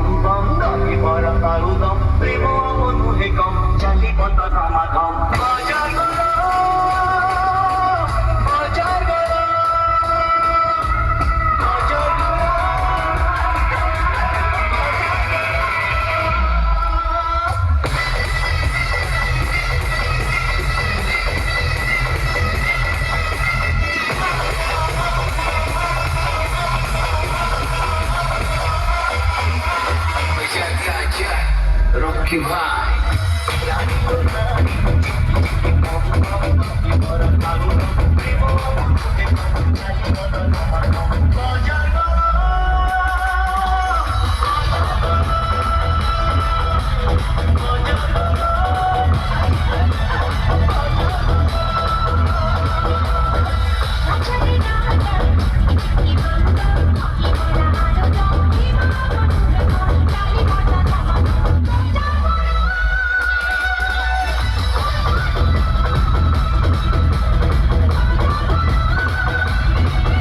bom bom dami para kaludam primo amon hekam jali pata samadam bajar gala bajar gala bajar gala Rocky High.